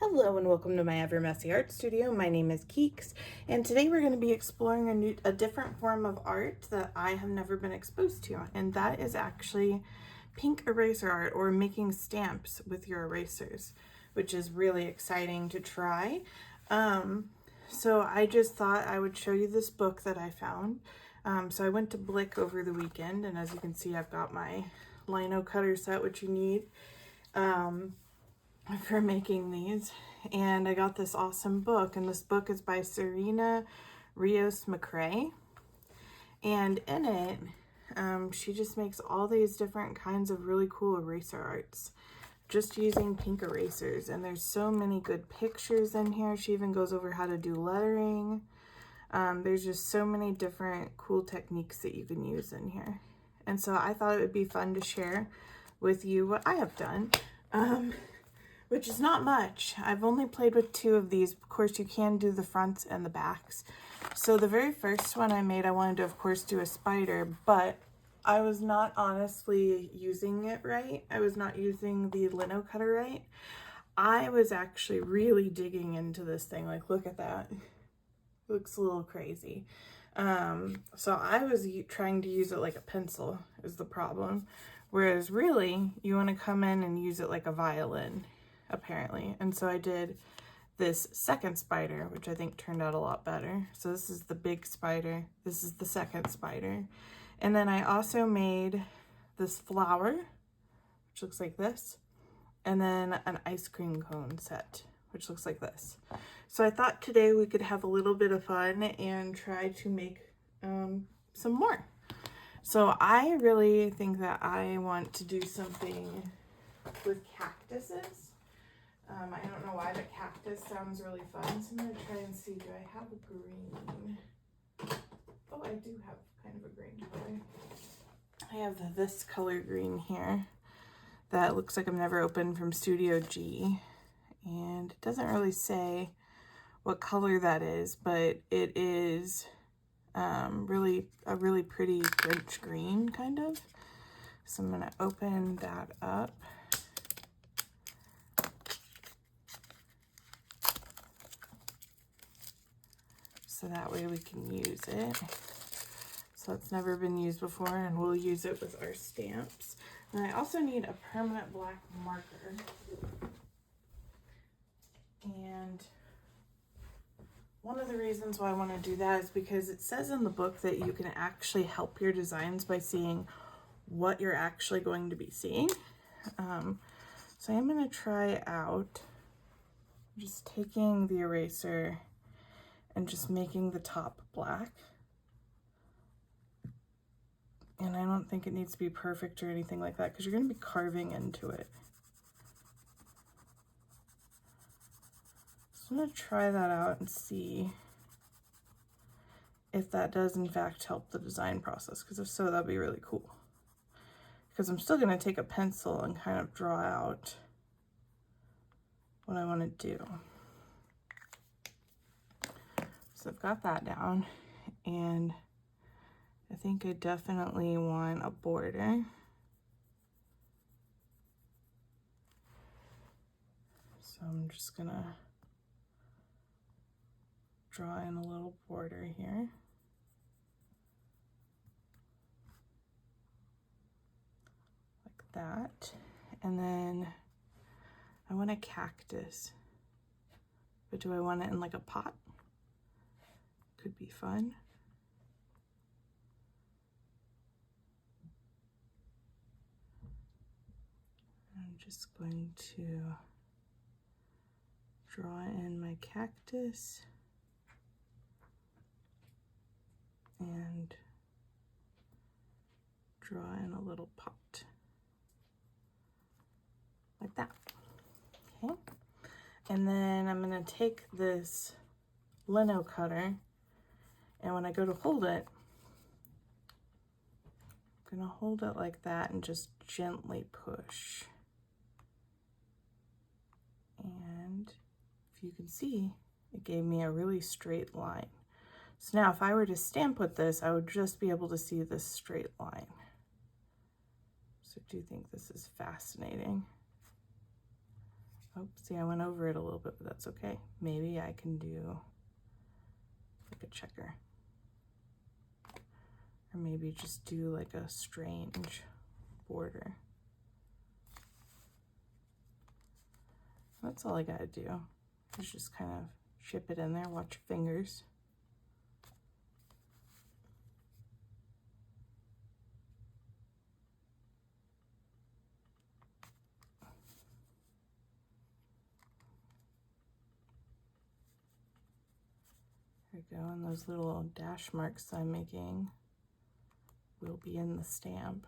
Hello and welcome to my Ever Messy Art Studio. My name is Keeks, and today we're going to be exploring a different form of art that I have never been exposed to, and that is actually pink eraser art, or making stamps with your erasers, which is really exciting to try. So I just thought I would show you this book that I found. So I went to Blick over the weekend, and as you can see, I've got my lino cutter set, which you need for making these, and I got this awesome book, and this book is by Serena Rios McRae, and in it she just makes all these different kinds of really cool eraser arts just using pink erasers, and there's so many good pictures in here. She even goes over how to do lettering. There's just so many different cool techniques that you can use in here, and so I thought it would be fun to share with you what I have done. Which is not much. I've only played with 2 of these. Of course, you can do the fronts and the backs. So the very first one I made, I wanted to, of course, do a spider, but I was not honestly using it right. I was not using the lino cutter right. I was actually really digging into this thing. Like, look at that. It looks a little crazy. So I was trying to use it like a pencil is the problem. Whereas really, you want to come in and use it like a violin, apparently. And so I did this second spider, which I think turned out a lot better. So this is the big spider. This is the second spider. And then I also made this flower, which looks like this. And then an ice cream cone set, which looks like this. So I thought today we could have a little bit of fun and try to make some more. So I really think that I want to do something with cactuses. I don't know why, but cactus sounds really fun. So I'm going to try and see, do I have a green? Oh, I do have kind of a green color. I have this color green here that looks like I've never opened from Studio G. And it doesn't really say what color that is, but it is really a really pretty French green, kind of. So I'm going to open that up. So that way we can use it. So it's never been used before, and we'll use it with our stamps. And I also need a permanent black marker. And one of the reasons why I want to do that is because it says in the book that you can actually help your designs by seeing what you're actually going to be seeing. So I'm going to try out just taking the eraser and just making the top black. And I don't think it needs to be perfect or anything like that, because you're going to be carving into it. So I'm going to try that out and see if that does in fact help the design process, because if so, that'd be really cool. Because I'm still going to take a pencil and kind of draw out what I want to do. So I've got that down, and I think I definitely want a border. So I'm just going to draw in a little border here. Like that. And then I want a cactus. But do I want it in like a pot? Could be fun. I'm just going to draw in my cactus and draw in a little pot. Like that. Okay. And then I'm going to take this lino cutter, and when I go to hold it, I'm going to hold it like that and just gently push. And if you can see, it gave me a really straight line. So now if I were to stamp with this, I would just be able to see this straight line. So I do think this is fascinating. Oh, see, I went over it a little bit, but that's okay. Maybe I can do like a checker. Or maybe just do like a strange border. That's all I gotta do. Is just kind of chip it in there, watch your fingers. There we go, and those little dash marks I'm making will be in the stamp.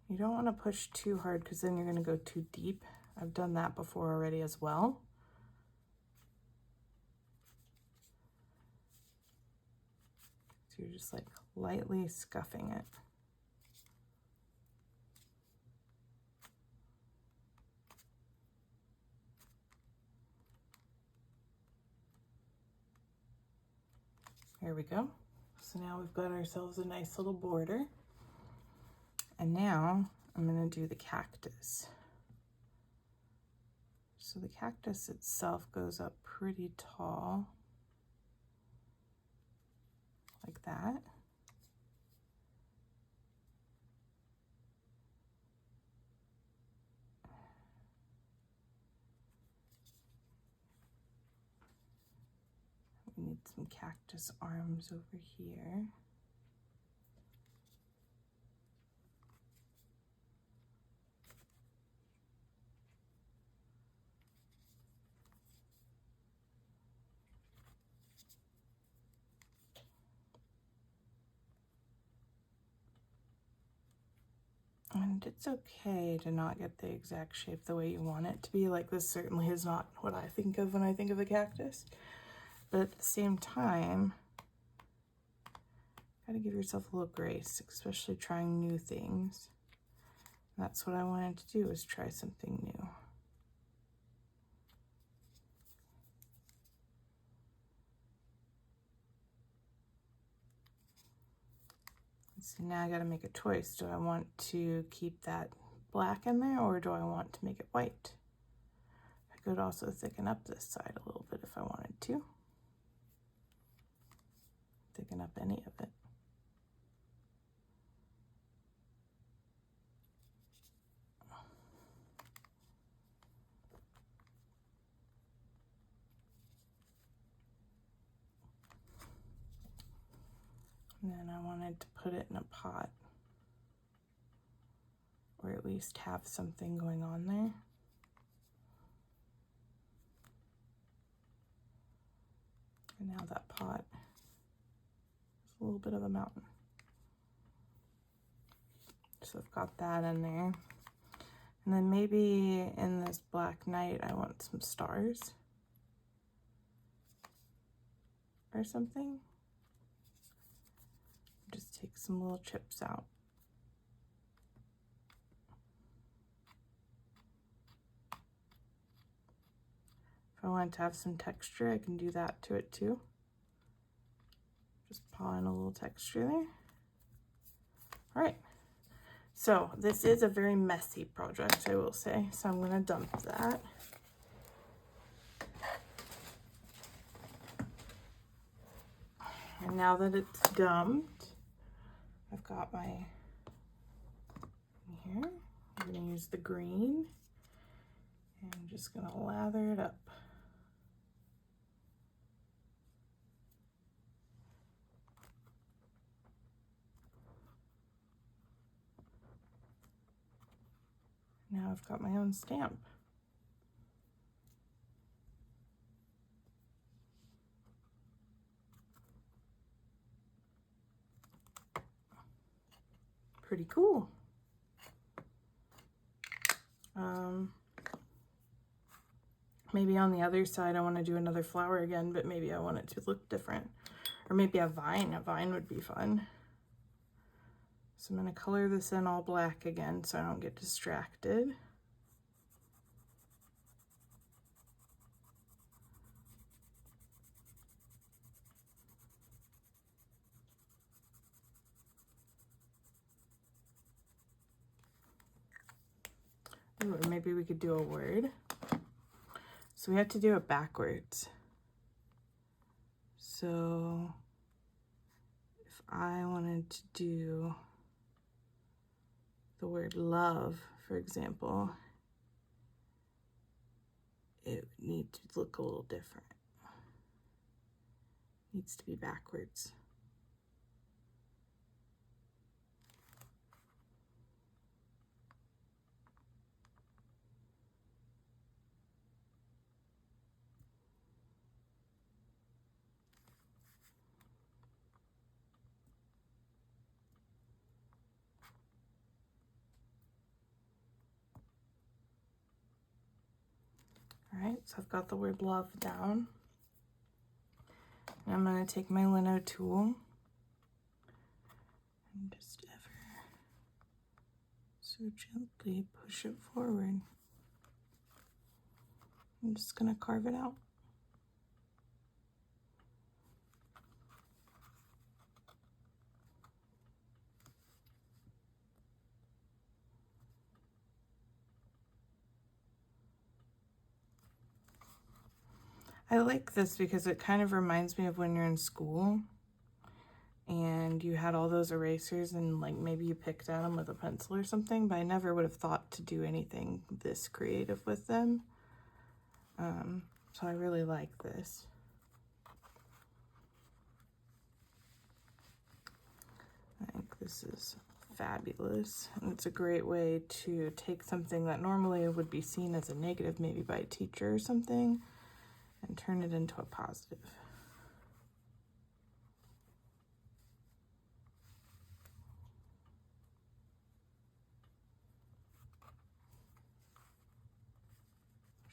You don't want to push too hard because then you're going to go too deep. I've done that before already as well. So you're just like lightly scuffing it. There we go. So now we've got ourselves a nice little border. And now I'm going to do the cactus. So the cactus itself goes up pretty tall, like that. We need some cactus arms over here. And it's okay to not get the exact shape the way you want it to be. Like, this certainly is not what I think of when I think of a cactus. But at the same time, gotta give yourself a little grace, especially trying new things. That's what I wanted to do, is try something new. So now I gotta make a choice. Do I want to keep that black in there, or do I want to make it white? I could also thicken up this side a little bit if I wanted to. Thicken up any of it. And then I wanted to put it in a pot, or at least have something going on there. And now that pot is a little bit of a mountain. So I've got that in there. And then maybe in this Black Knight, I want some stars or something. Just take some little chips out. If I want to have some texture, I can do that to it too. Just paw in a little texture there. All right. So this is a very messy project, I will say. So I'm gonna dump that. And now that it's dumped, I've got my here. I'm gonna use the green and I'm just gonna lather it up. Now I've got my own stamp. Pretty cool. Maybe on the other side I want to do another flower again, but maybe I want it to look different. Or maybe a vine. A vine would be fun. So I'm going to color this in all black again so I don't get distracted. Ooh, maybe we could do a word. So we have to do it backwards. So if I wanted to do the word love, for example, it would need to look a little different. It needs to be backwards. All right, so I've got the word love down. And I'm going to take my Lino tool and just ever so gently push it forward. I'm just going to carve it out. I like this because it kind of reminds me of when you're in school and you had all those erasers and like maybe you picked at them with a pencil or something, but I never would have thought to do anything this creative with them. So I really like this. I think this is fabulous, and it's a great way to take something that normally would be seen as a negative, maybe by a teacher or something, and turn it into a positive.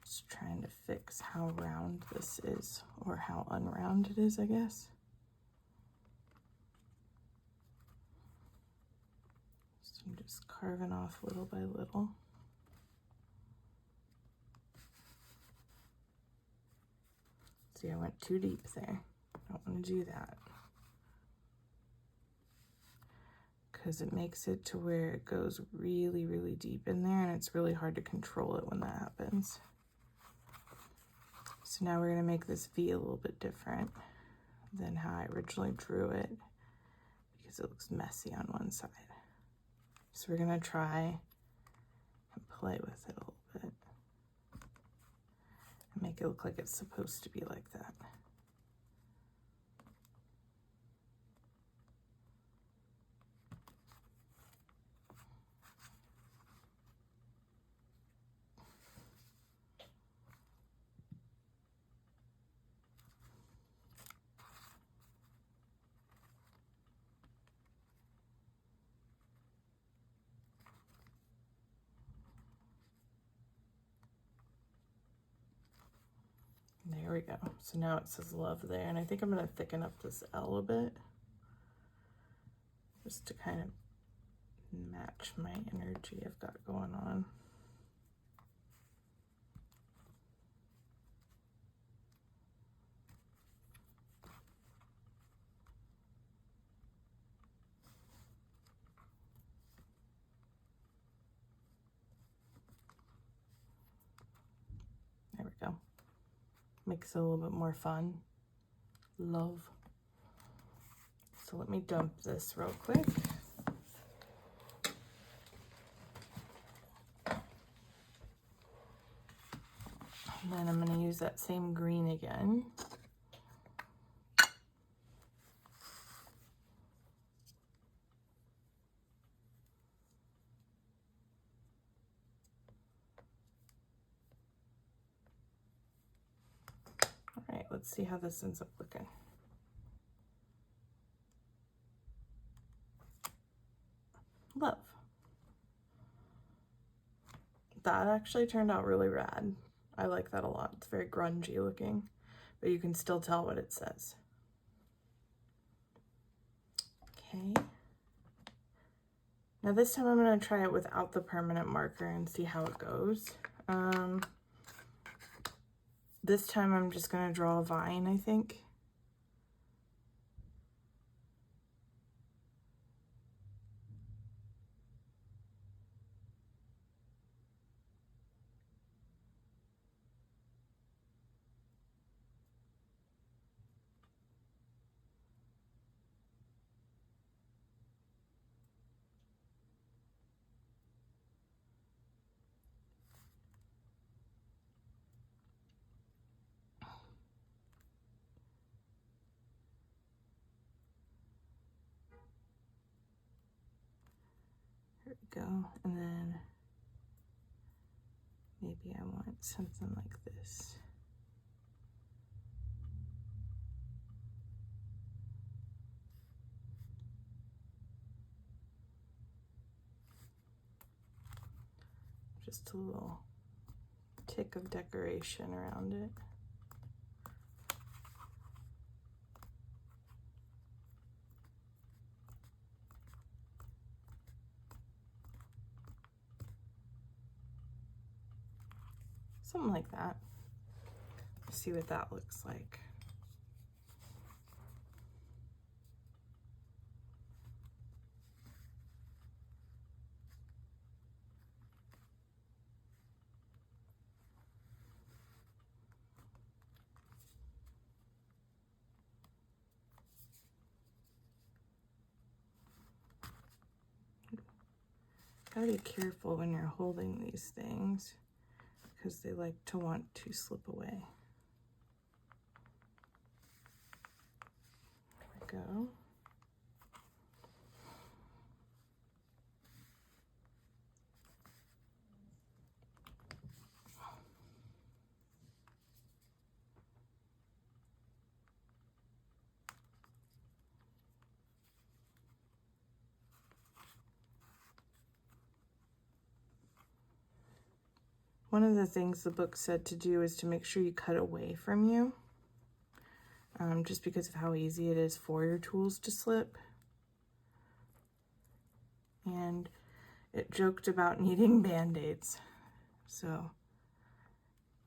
Just trying to fix how round this is, or how unround it is, I guess. So I'm just carving off little by little. See, I went too deep there. I don't want to do that, because it makes it to where it goes really, really deep in there, and it's really hard to control it when that happens. So now we're going to make this V a little bit different than how I originally drew it, because it looks messy on one side. So we're going to try and play with it a little bit and make it look like it's supposed to be like that. There we go. So now it says love there, and I think I'm going to thicken up this L a bit just to kind of match my energy I've got going on. There we go. Makes it a little bit more fun. Love. So let me dump this real quick. And then I'm going to use that same green again. All right, let's see how this ends up looking. Love. That actually turned out really rad. I like that a lot. It's very grungy looking, but you can still tell what it says. Okay. Now this time I'm going to try it without the permanent marker and see how it goes. This time I'm just going to draw a vine, I think. Go. And then maybe I want something like this. Just a little tick of decoration around it. Something like that. See what that looks like. Gotta be careful when you're holding these things because they like to want to slip away. There we go. One of the things the book said to do is to make sure you cut away from you, just because of how easy it is for your tools to slip. And it joked about needing band-aids. So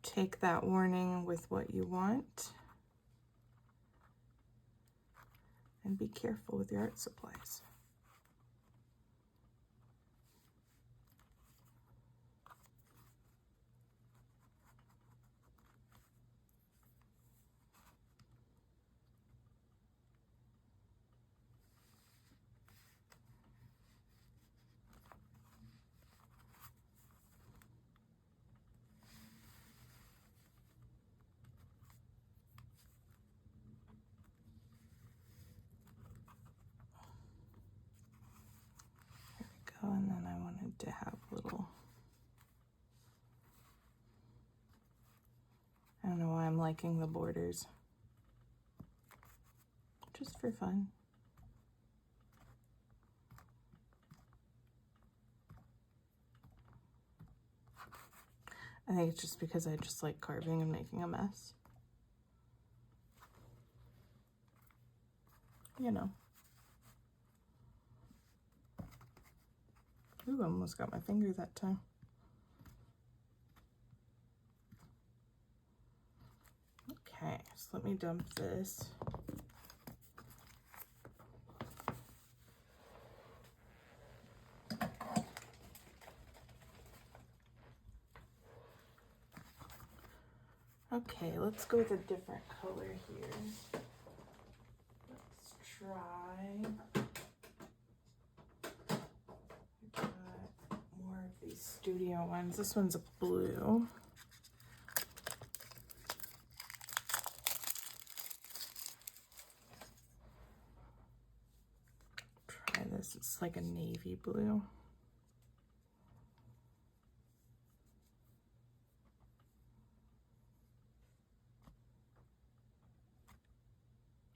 take that warning with what you want and be careful with your art supplies. And then I wanted to have little, I don't know why I'm liking the borders, just for fun. I think it's just because I just like carving and making a mess. You know. Ooh, almost got my finger that time. Okay, so let me dump this. Okay, let's go with a different color here. Let's try. More of these studio ones. This one's a blue. Try this. It's like a navy blue.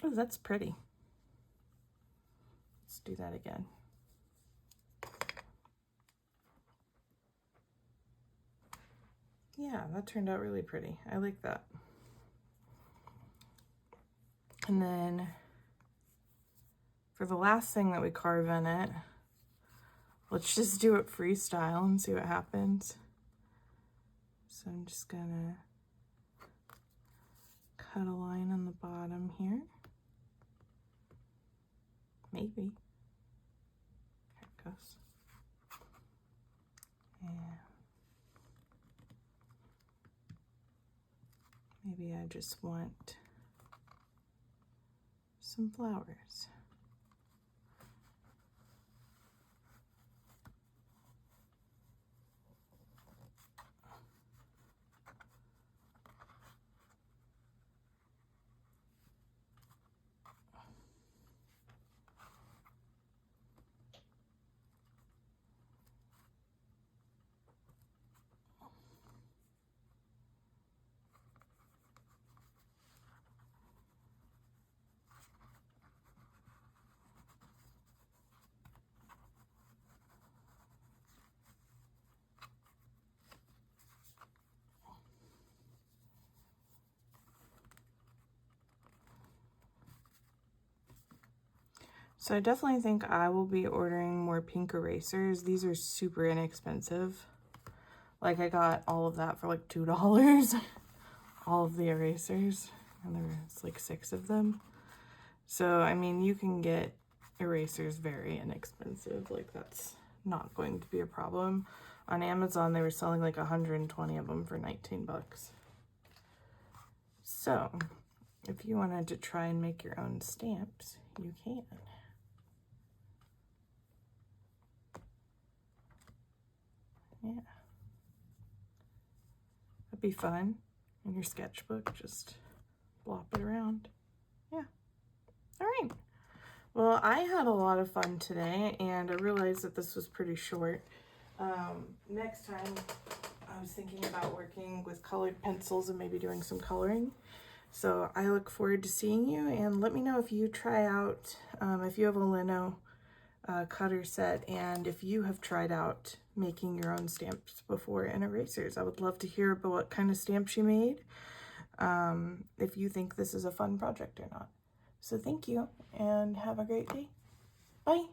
Oh, that's pretty. Let's do that again. Yeah, that turned out really pretty. I like that. And then for the last thing that we carve in it, let's just do it freestyle and see what happens. So I'm just gonna cut a line on the bottom here. Maybe. There it goes. And maybe I just want some flowers. So I definitely think I will be ordering more pink erasers. These are super inexpensive. Like I got all of that for like $2. All of the erasers. And there's like 6 of them. So, I mean, you can get erasers very inexpensive. Like that's not going to be a problem. On Amazon, they were selling like 120 of them for 19 bucks. So, if you wanted to try and make your own stamps, you can. Yeah. That'd be fun. In your sketchbook, just blop it around. Yeah. All right. Well, I had a lot of fun today, and I realized that this was pretty short. Next time, I was thinking about working with colored pencils and maybe doing some coloring. So I look forward to seeing you, and let me know if you try out, if you have a Lino cutter set, and if you have tried out making your own stamps before and erasers. I would love to hear about what kind of stamps you made, if you think this is a fun project or not. So thank you, and have a great day. Bye.